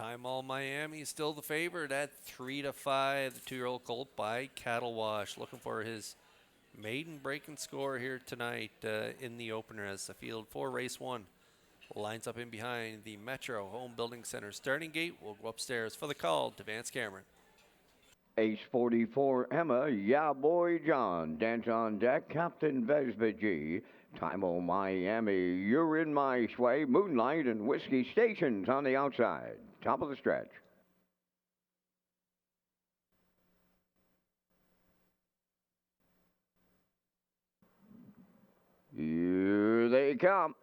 Time All Miami is still the favorite at 3-5. The 2-year-old colt by Cattle Wash, looking for his maiden breaking score here tonight in the opener as the field for race 1 lines up in behind the Metro Home Building Center starting gate. We'll go upstairs for the call to Vance Cameron. Ace 44 Emma, Yeah Boy John, Dance on Deck, Captain Vespa G, Time O Miami, You're in My Sway, Moonlight, and Whiskey Stations on the outside. Top of the stretch. Here they come.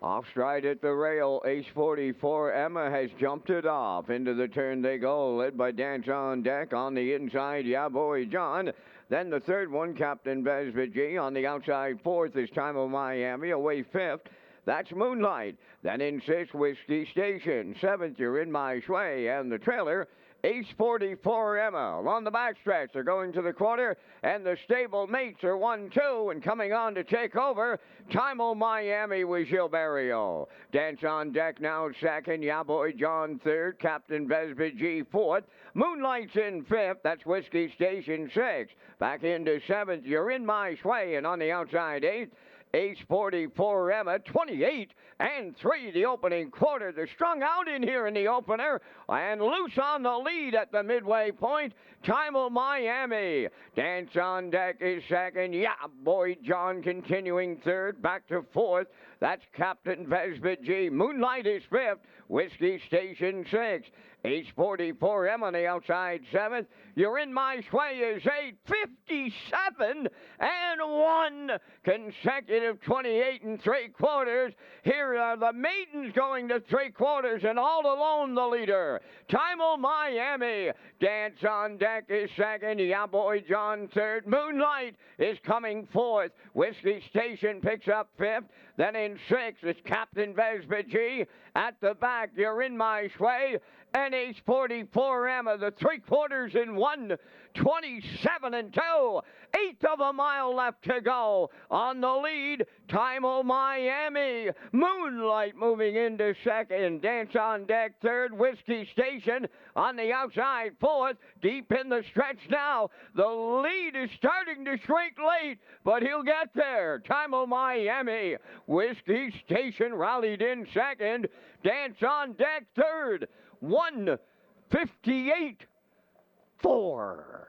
Off stride at the rail, Ace 44 Emma has jumped it off. Into the turn they go, led by Dance on Deck. On the inside, Yeah Boy John. Then the third one, Captain Vespa G. On the outside, fourth is Time of Miami. Away fifth, that's Moonlight. Then in sixth, Whiskey Station. Seventh, You're in My Sway. And the trailer, Ace 44 Emma. Along the backstretch, they're going to the quarter, and the stable mates are 1-2, and coming on to take over, Time O Miami with Gilberto. Dance on Deck now second, Yeah Boy John third, Captain Vespa G fourth, Moonlight's in fifth, that's Whiskey Station sixth. Back into seventh, You're in My Sway, and on the outside eighth, Ace 44 Emma, 28 and 3 the opening quarter. They're strung out in here in the opener and loose on the lead at the midway point. Time of Miami. Dance on Deck is second. Yeah Boy John continuing third. Back to fourth. That's Captain Vespa G. Moonlight is fifth. Whiskey Station sixth. Ace 44 M on the outside seventh. You're in My Sway is 8:57 and 1 consecutive 28 and 3/4. Here are the maidens going to 3/4 and all alone the leader. Time O Miami. Dance on Deck is second. Yeah Boy John third. Moonlight is coming fourth. Whiskey Station picks up fifth. Then in sixth is Captain Vespa G. At the back, You're in My Sway. And Ace 44 Emma, the 3/4 in 1, 27 and 2. Eighth of a mile left to go. On the lead, Time O Miami. Moonlight moving into second. Dance on Deck third. Whiskey Station on the outside fourth. Deep in the stretch now. The lead is starting to shrink late, but he'll get there. Time O Miami. Whiskey Station rallied in second. Dance on Deck third. 1:58.4.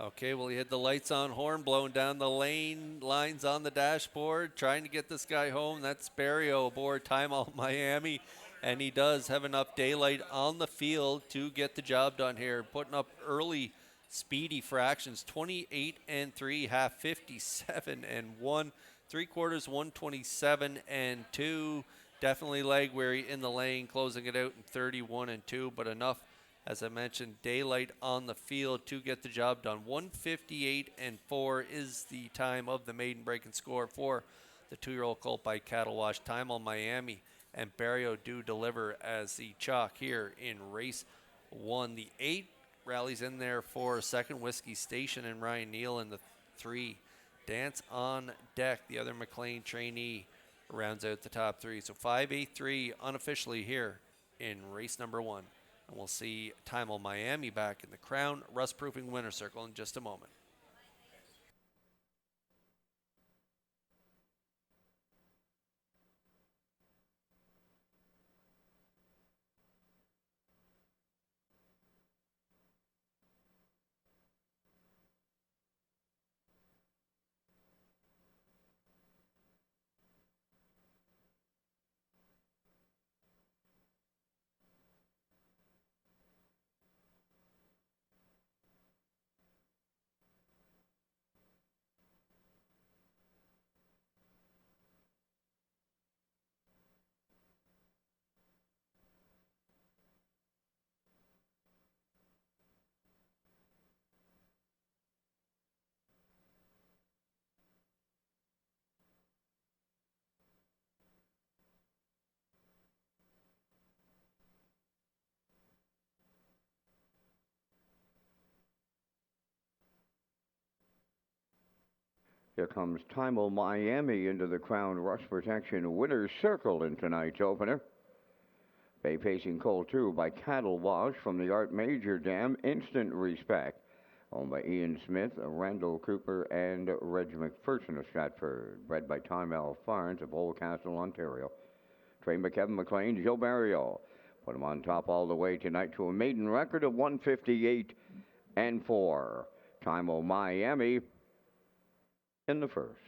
Okay, well, he had the lights on horn blowing down the lane, lines on the dashboard, trying to get this guy home. That's Barrio aboard Time All Miami, and he does have enough daylight on the field to get the job done here, putting up early speedy fractions, 28 and 3, half 57 and 1, 3/4 127 and 2. Definitely leg weary in the lane, closing it out in 31 and 2, but enough, as I mentioned, daylight on the field to get the job done. 1:58 and 4 is the time of the maiden breaking score for the 2-year-old colt by Cattle Wash. Time on Miami and Barrio do deliver as the chalk here in race 1. The 8 rallies in there for second, Whiskey Station and Ryan Neal, and the 3 Dance on Deck, the other McLean trainee, rounds out the top 3. So 5-8-3 unofficially here in race number 1. And we'll see Time O Miami back in the Crown Rust-Proofing Winner Circle in just a moment. Here comes Time-O Miami into the Crown Rush Protection Winner's Circle in tonight's opener. Bay pacing Coal 2 by Cattle Wash from the Art Major Dam, Instant Respect. Owned by Ian Smith, Randall Cooper, and Reg McPherson of Stratford. Bred by Tom L. Farns of Oldcastle, Ontario. Trained by Kevin McLean, Joe Barrio. Put him on top all the way tonight to a maiden record of 158 and 4. Time-O Miami in the first.